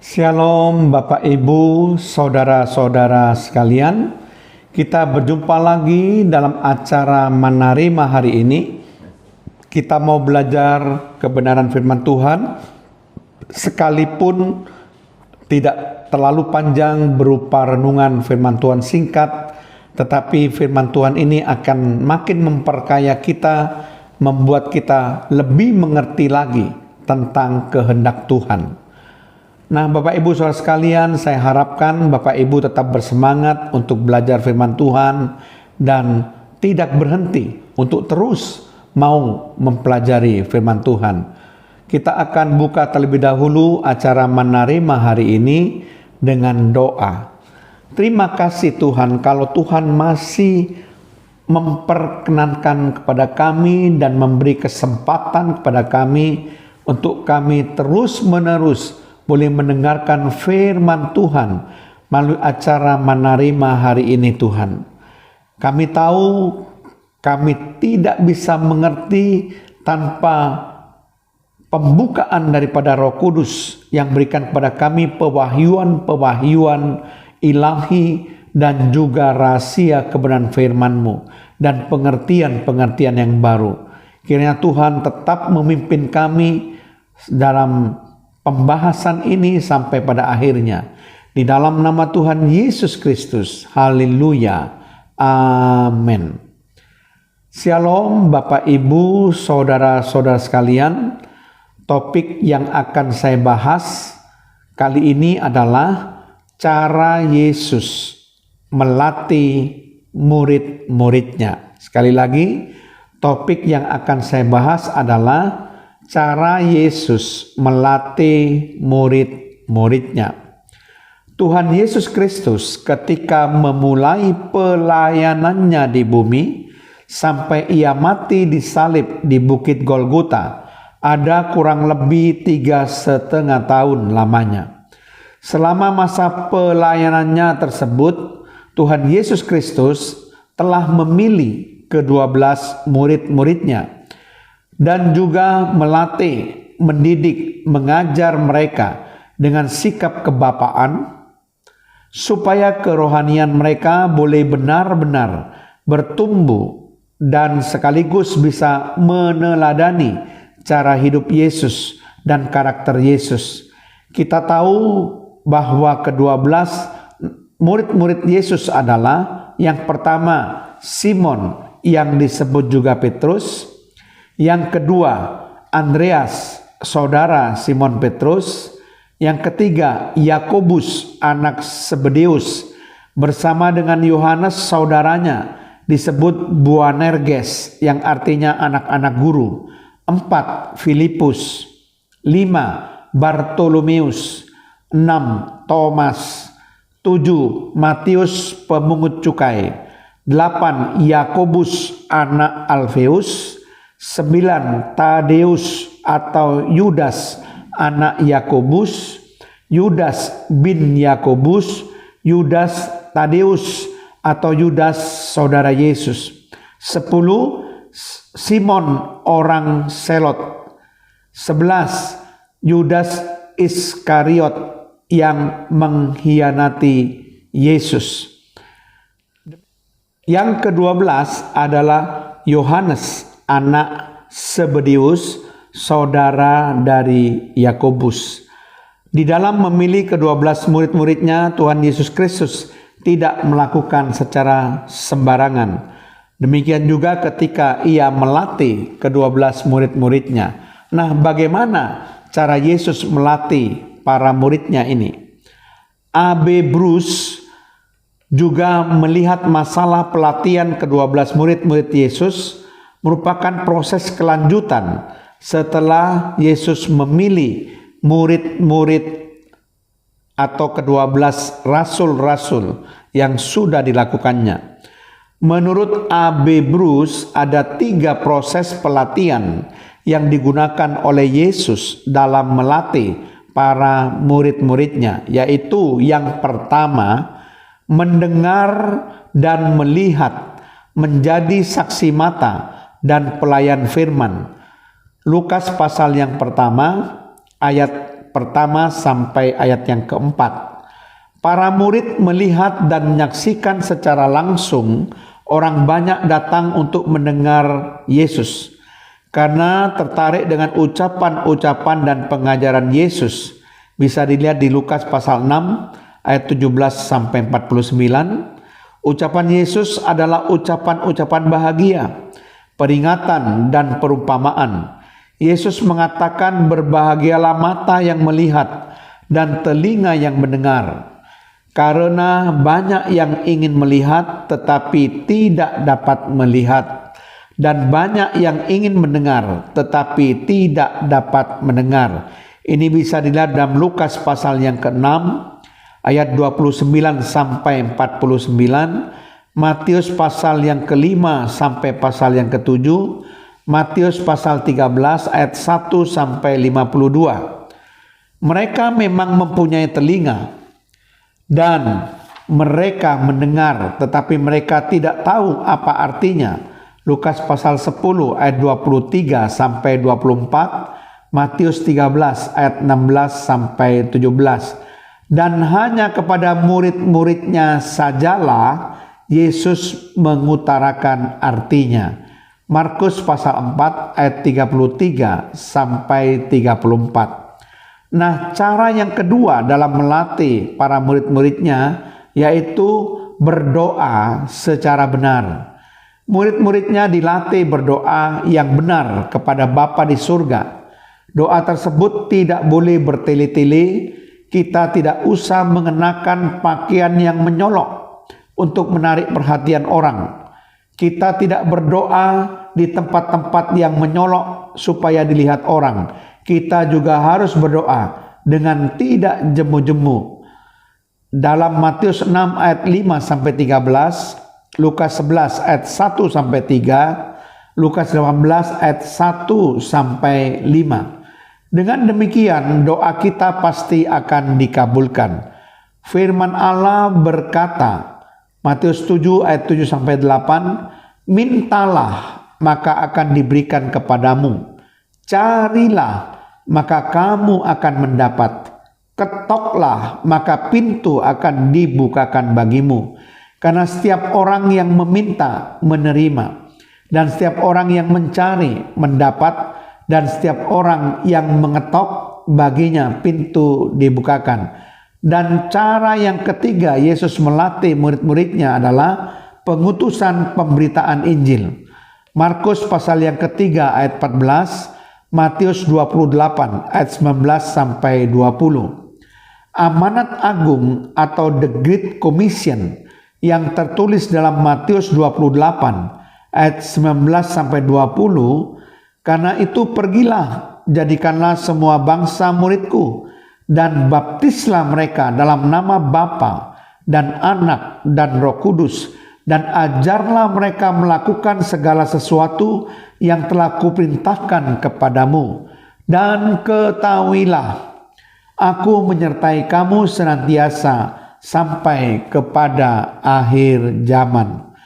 Shalom Bapak Ibu, saudara-saudara sekalian. Kita berjumpa lagi dalam acara Menerima hari ini. Kita mau belajar kebenaran firman Tuhan, sekalipun tidak terlalu panjang berupa renungan firman Tuhan singkat, tetapi firman Tuhan ini akan makin memperkaya kita, membuat kita lebih mengerti lagi tentang kehendak Tuhan. Nah, Bapak Ibu saudara sekalian, saya harapkan Bapak Ibu tetap bersemangat untuk belajar firman Tuhan dan tidak berhenti untuk terus mau mempelajari firman Tuhan. Kita akan buka terlebih dahulu acara Menerima hari ini dengan doa. Terima kasih Tuhan kalau Tuhan masih memperkenankan kepada kami dan memberi kesempatan kepada kami untuk kami terus-menerus boleh mendengarkan firman Tuhan melalui acara Menerima hari ini Tuhan. Kami tahu kami tidak bisa mengerti tanpa pembukaan daripada Roh Kudus yang berikan kepada kami pewahyuan ilahi dan juga rahasia kebenaran firman-Mu dan pengertian-pengertian yang baru. Kiranya Tuhan tetap memimpin kami dalam pembahasan ini sampai pada akhirnya. Di dalam nama Tuhan Yesus Kristus. Haleluya. Amin. Shalom Bapak Ibu, saudara-saudara sekalian. Topik yang akan saya bahas kali ini adalah cara Yesus melatih murid-muridnya. Sekali lagi, topik yang akan saya bahas adalah cara Yesus melatih murid-muridnya. Tuhan Yesus Kristus ketika memulai pelayanannya di bumi sampai ia mati disalib di Bukit Golgota ada kurang lebih 3,5 tahun lamanya. Selama masa pelayanannya tersebut, Tuhan Yesus Kristus telah memilih ke-12 murid-muridnya dan juga melatih, mendidik, mengajar mereka dengan sikap kebapaan supaya kerohanian mereka boleh benar-benar bertumbuh dan sekaligus bisa meneladani cara hidup Yesus dan karakter Yesus. Kita tahu bahwa ke-12 murid-murid Yesus adalah yang pertama Simon yang disebut juga Petrus, yang kedua Andreas saudara Simon Petrus, yang ketiga Yakobus anak Zebedeus bersama dengan Yohanes saudaranya disebut Boanerges yang artinya anak-anak guru, 4 Filipus, 5 Bartolomeus, 6 Thomas, 7 Matius pemungut cukai, 8 Yakobus anak Alfeus, 9 Tadeus atau Yudas anak Yakobus, Yudas bin Yakobus, Yudas Tadeus atau Yudas saudara Yesus, 10 Simon orang Selot, 11 Yudas Iskariot yang mengkhianati Yesus. Yang ke-12 adalah Yohanes anak Zebedeus, saudara dari Yakobus. Di dalam memilih ke-12 murid-muridnya, Tuhan Yesus Kristus tidak melakukan secara sembarangan. Demikian juga ketika ia melatih ke-12 murid-muridnya. Nah, bagaimana cara Yesus melatih para muridnya ini? A.B. Bruce juga melihat masalah pelatihan ke-12 murid-murid Yesus merupakan proses kelanjutan setelah Yesus memilih murid-murid atau ke-12 rasul-rasul yang sudah dilakukannya. Menurut A.B. Bruce ada 3 proses pelatihan yang digunakan oleh Yesus dalam melatih para murid-muridnya, yaitu yang pertama mendengar dan melihat, menjadi saksi mata dan pelayan firman. Lukas pasal yang pertama ayat pertama sampai ayat yang keempat. Para murid melihat dan menyaksikan secara langsung orang banyak datang untuk mendengar Yesus karena tertarik dengan ucapan-ucapan dan pengajaran Yesus. Bisa dilihat di Lukas pasal 6 ayat 17 sampai 49. Ucapan Yesus adalah ucapan-ucapan bahagia, peringatan dan perumpamaan. Yesus mengatakan, berbahagialah mata yang melihat dan telinga yang mendengar. Karena banyak yang ingin melihat tetapi tidak dapat melihat, dan banyak yang ingin mendengar tetapi tidak dapat mendengar. Ini bisa dilihat dalam Lukas pasal yang ke-6 ayat 29 sampai 49, Matius pasal yang ke-5 sampai pasal yang ke-7, Matius pasal 13 ayat 1 sampai 52. Mereka memang mempunyai telinga dan mereka mendengar, tetapi mereka tidak tahu apa artinya. Lukas pasal 10 ayat 23 sampai 24, Matius 13 ayat 16 sampai 17. Dan hanya kepada murid-muridnya sajalah Yesus mengutarakan artinya. Markus pasal 4 ayat 33 sampai 34. Nah, cara yang kedua dalam melatih para murid-muridnya yaitu berdoa secara benar. Murid-muridnya dilatih berdoa yang benar kepada Bapa di surga. Doa tersebut tidak boleh bertele-tele. Kita tidak usah mengenakan pakaian yang menyolok untuk menarik perhatian orang. Kita tidak berdoa di tempat-tempat yang menyolok supaya dilihat orang. Kita juga harus berdoa dengan tidak jemu-jemu. Dalam Matius 6 ayat 5 sampai 13, Lukas 11 ayat 1 sampai 3, Lukas 18 ayat 1 sampai 5. Dengan demikian doa kita pasti akan dikabulkan. Firman Allah berkata, Matius 7 ayat 7 sampai 8, mintalah maka akan diberikan kepadamu. Carilah maka kamu akan mendapat. Ketoklah maka pintu akan dibukakan bagimu. Karena setiap orang yang meminta menerima, dan setiap orang yang mencari mendapat, dan setiap orang yang mengetok baginya pintu dibukakan. Dan cara yang ketiga Yesus melatih murid-muridnya adalah pengutusan pemberitaan Injil. Markus pasal yang ketiga ayat 14, Matius 28 ayat 19 sampai 20. Amanat agung atau The Great Commission yang tertulis dalam Matius 28 ayat 19 sampai 20, karena itu pergilah, jadikanlah semua bangsa muridku, dan baptislah mereka dalam nama Bapa dan Anak dan Roh Kudus, dan ajarlah mereka melakukan segala sesuatu yang telah kuperintahkan kepadamu. Dan ketahuilah, aku menyertai kamu senantiasa sampai kepada akhir zaman.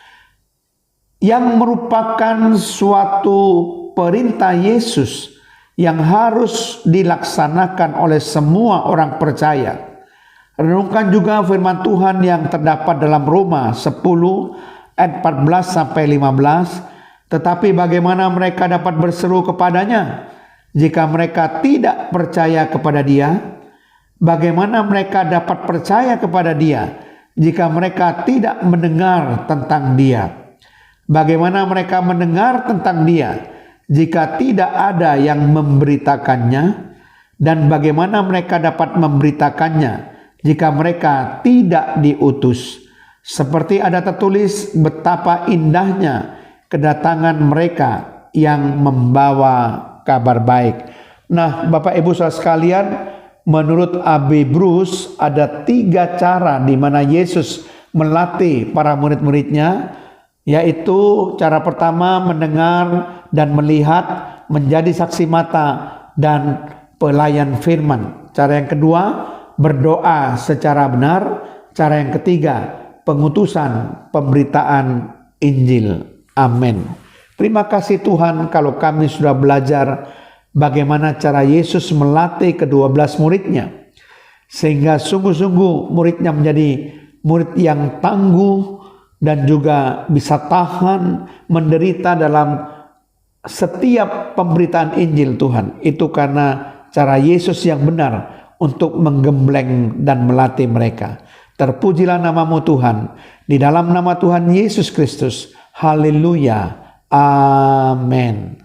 Yang merupakan suatu perintah Yesus yang harus dilaksanakan oleh semua orang percaya. Renungkan juga firman Tuhan yang terdapat dalam Roma 10 ayat 14 sampai 15. Tetapi bagaimana mereka dapat berseru kepadanya jika mereka tidak percaya kepada Dia? Bagaimana mereka dapat percaya kepada Dia jika mereka tidak mendengar tentang Dia? Bagaimana mereka mendengar tentang Dia jika tidak ada yang memberitakannya? Dan bagaimana mereka dapat memberitakannya jika mereka tidak diutus? Seperti ada tertulis, betapa indahnya kedatangan mereka yang membawa kabar baik. Nah, Bapak Ibu Saudara sekalian, menurut A.B. Bruce ada 3 cara di mana Yesus melatih para murid-muridnya, yaitu cara pertama mendengar dan melihat, menjadi saksi mata dan pelayan firman. Cara yang kedua berdoa secara benar. Cara yang ketiga pengutusan pemberitaan Injil. Amin. Terima kasih Tuhan kalau kami sudah belajar bagaimana cara Yesus melatih ke-12 muridnya, sehingga sungguh-sungguh muridnya menjadi murid yang tangguh dan juga bisa tahan menderita dalam setiap pemberitaan Injil Tuhan. Itu karena cara Yesus yang benar untuk menggembleng dan melatih mereka. Terpujilah namamu Tuhan, di dalam nama Tuhan Yesus Kristus. Haleluya. Amin.